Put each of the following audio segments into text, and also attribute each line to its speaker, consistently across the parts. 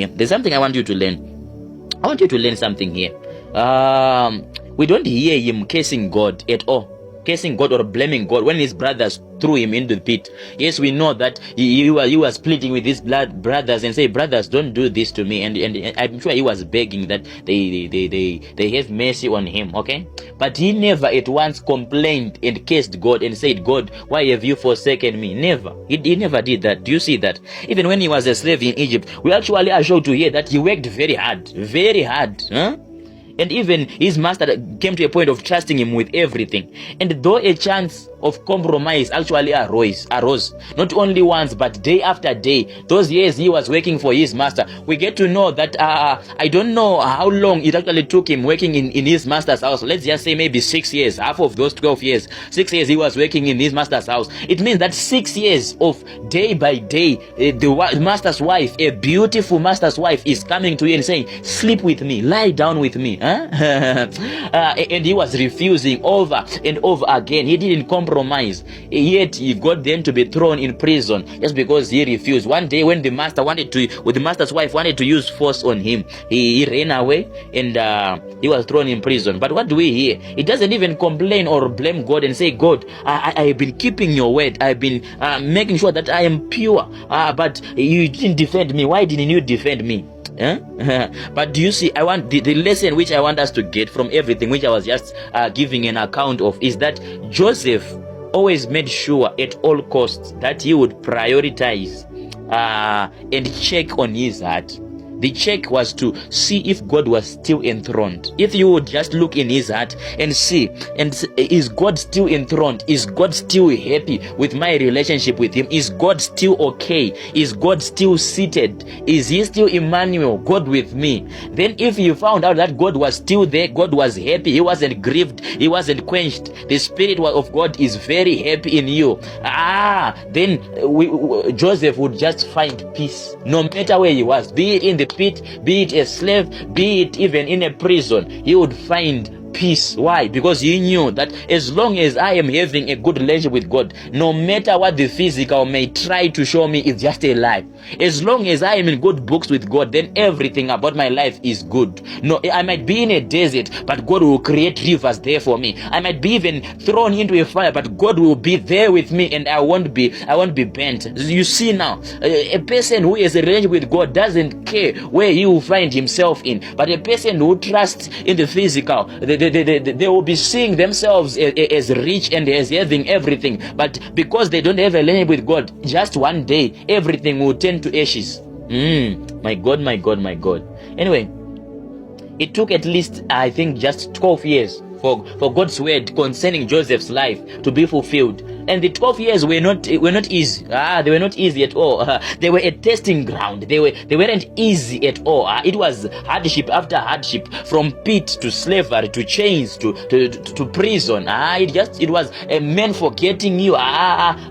Speaker 1: There's something I want you to learn. I want you to learn something here. We don't hear him cursing God at all. Cursing God or blaming God when his brothers threw him into the pit. Yes, we know that he was pleading with his brothers and say, brothers, don't do this to me. And I'm sure he was begging that they have mercy on him, okay? But he never at once complained and cursed God and said, God, why have you forsaken me? Never. He never did that. Do you see that? Even when he was a slave in Egypt, we actually are sure to hear that he worked very hard. Very hard. Huh? And even his master came to a point of trusting him with everything. And though a chance of compromise actually arose, not only once, but day after day, those years he was working for his master, we get to know that, I don't know how long it actually took him working in his master's house. Let's just say maybe 6 years, half of those 12 years. 6 years he was working in his master's house. It means that 6 years of day by day, the master's wife, a beautiful master's wife, is coming to you and saying, sleep with me, lie down with me. Huh? And he was refusing over and over again. He didn't compromise, yet he got then to be thrown in prison just because he refused. One day when the master's wife wanted to use force on him, he ran away and he was thrown in prison. But what do we hear? He doesn't even complain or blame God and say, God, I have been keeping your word, I've been making sure that I am pure, but you didn't defend me. Why didn't you defend me? But do you see, I want the lesson which I want us to get from everything which I was just giving an account of is that Joseph always made sure at all costs that he would prioritize and check on his heart. The check was to see if God was still enthroned. If you would just look in his heart and see, is God still enthroned? Is God still happy with my relationship with him? Is God still okay? Is God still seated? Is he still Emmanuel, God with me? Then if you found out that God was still there, God was happy, he wasn't grieved, he wasn't quenched, the Spirit of God is very happy in you, then Joseph would just find peace no matter where he was, be it in the pit, be it a slave, be it even in a prison. He would find peace. Why? Because he knew that as long as I am having a good relationship with God, no matter what the physical may try to show me, it's just a lie. As long as I am in good books with God, then everything about my life is good. No, I might be in a desert, but God will create rivers there for me. I might be even thrown into a fire, but God will be there with me, and I won't be burnt. You see now, a person who has a relationship with God doesn't care where he will find himself in, but a person who trusts in the physical, they will be seeing themselves as rich and as having everything, but because they don't have a relationship with God, just one day everything will turn to ashes. My God. Anyway, it took at least, I think, just 12 years for God's word concerning Joseph's life to be fulfilled. And the 12 years were not easy. They were not easy at all. They were a testing ground. They weren't easy at all. It was hardship after hardship, from pit to slavery to chains to prison. It was a man forgetting you.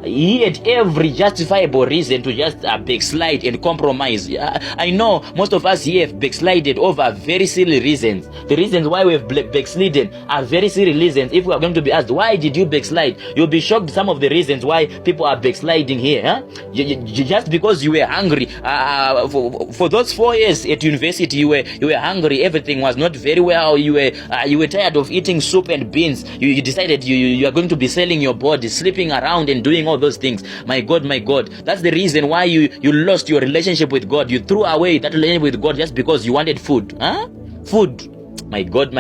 Speaker 1: He had every justifiable reason to just backslide and compromise. I know most of us here have backslided over very silly reasons. The reasons why we've backslidden are very silly reasons. If we are going to be asked, why did you backslide? You'll be shocked some of the reasons why people are backsliding here. Just because you were hungry. For those 4 years at university, you were hungry. Everything was not very well. You were tired of eating soup and beans. You decided you are going to be selling your body, sleeping around and doing all those things. My God. That's the reason why you lost your relationship with God. You threw away that relationship with God just because you wanted food. Food. My God.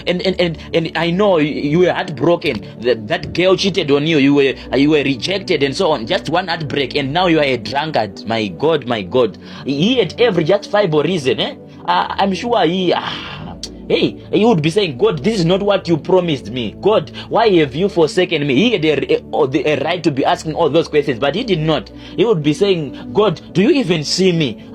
Speaker 1: And I know you were heartbroken. That girl cheated on you. You were rejected and so on. Just one heartbreak, and now you are a drunkard. My God. He had every justifiable reason. I'm sure he would be saying, God, this is not what you promised me. God, why have you forsaken me? He had a right to be asking all those questions, but he did not. He would be saying, God, do you even see me?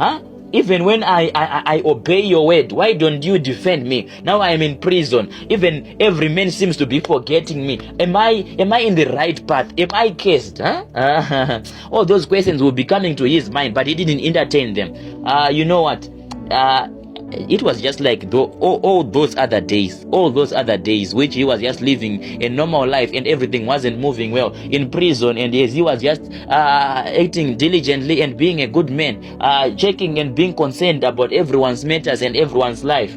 Speaker 1: Even when I obey your word, why don't you defend me? Now I am in prison. Even every man seems to be forgetting me. Am I in the right path? Am I cursed? All those questions will be coming to his mind, but he didn't entertain them. You know what? it was just like all those other days which he was just living a normal life and everything wasn't moving well in prison, and yes, he was just acting diligently and being a good man, checking and being concerned about everyone's matters and everyone's life.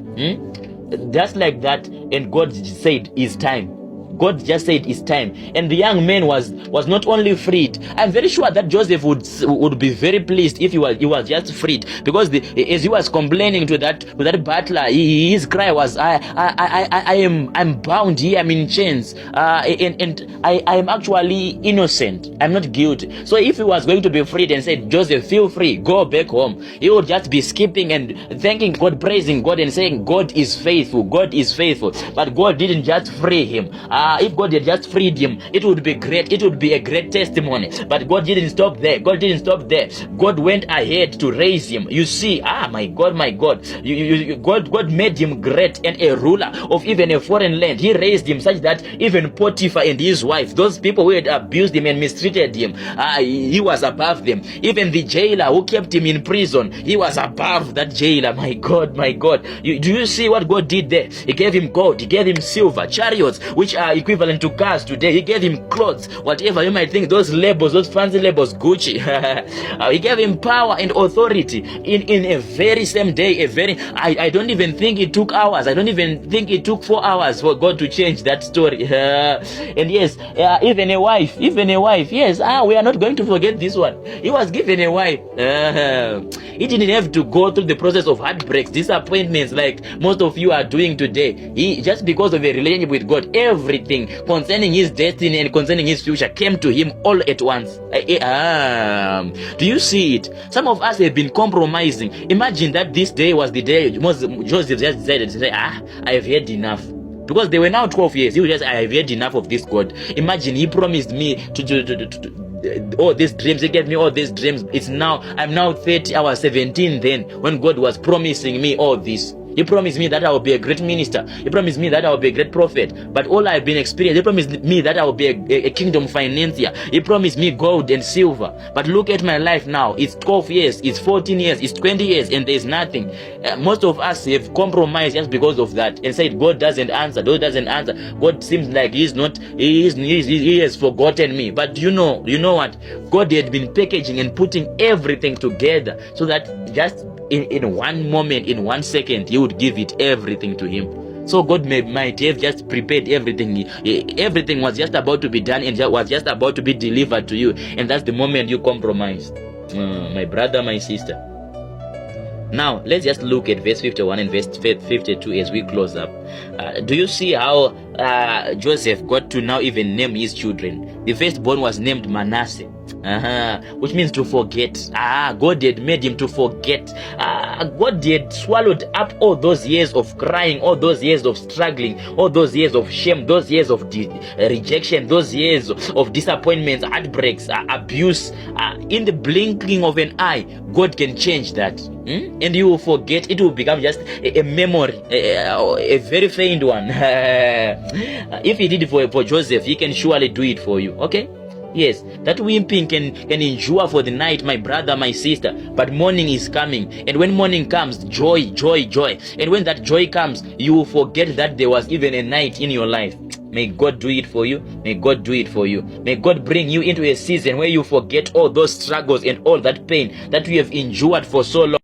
Speaker 1: Just like that, and God said it's time. God just said it's time, and the young man was not only freed. I'm very sure that Joseph would be very pleased if he was just freed, because as he was complaining to that butler, his cry was, I'm bound here, I'm in chains, and I am actually innocent, I'm not guilty. So if he was going to be freed and said, Joseph, feel free, go back home, he would just be skipping and thanking God, praising God, and saying God is faithful, God is faithful. But God didn't just free him. If God had just freed him, it would be great. It would be a great testimony. But God didn't stop there. God went ahead to raise him. You see, my God. God made him great and a ruler of even a foreign land. He raised him such that even Potiphar and his wife, those people who had abused him and mistreated him, he was above them. Even the jailer who kept him in prison, he was above that jailer. My God. Do you see what God did there? He gave him gold. He gave him silver, chariots, which are equivalent to cars today. He gave him clothes, whatever you might think, those labels, those fancy labels, Gucci. He gave him power and authority in a very same day. I don't even think it took hours. I don't even think it took 4 hours for God to change that story. And yes, even a wife. Yes, we are not going to forget this one. He was given a wife. He didn't have to go through the process of heartbreaks, disappointments like most of you are doing today. He just because of a relationship with God, everything concerning his destiny and concerning his future came to him all at once. Do you see it? Some of us have been compromising. Imagine that this day was the day Joseph just decided to say, I have had enough. Because they were now 12 years. He was just, I have had enough of this God. Imagine he promised me to all these dreams. He gave me all these dreams. I'm now 30, I was 17 then when God was promising me all this. He promised me that I will be a great minister. He promised me that I will be a great prophet. But all I've been experiencing, he promised me that I will be a kingdom financier. He promised me gold and silver. But look at my life now. It's 12 years, it's 14 years, it's 20 years, and there's nothing. Most of us have compromised just because of that and said, God doesn't answer. God doesn't answer. God seems like he has forgotten me. But you know what? God had been packaging and putting everything together so that just in one moment, in 1 second, he would give it everything to him. So God might have just prepared everything. Everything was just about to be done and was just about to be delivered to you. And that's the moment you compromised. My brother, my sister. Now, let's just look at verse 51 and verse 52 as we close up. Do you see how Joseph got to now even name his children? The firstborn was named Manasseh. Which means to forget. God had made him to forget. God had swallowed up all those years of crying, all those years of struggling, all those years of shame, those years of rejection, those years of disappointments, heartbreaks, abuse. In the blinking of an eye, God can change that. And you will forget. It will become just a memory, a very faint one. If he did it for Joseph, he can surely do it for you. Okay? Yes, that weeping can endure for the night, my brother, my sister, but morning is coming. And when morning comes, joy. And when that joy comes, you will forget that there was even a night in your life. May God do it for you. May God do it for you. May God bring you into a season where you forget all those struggles and all that pain that you have endured for so long.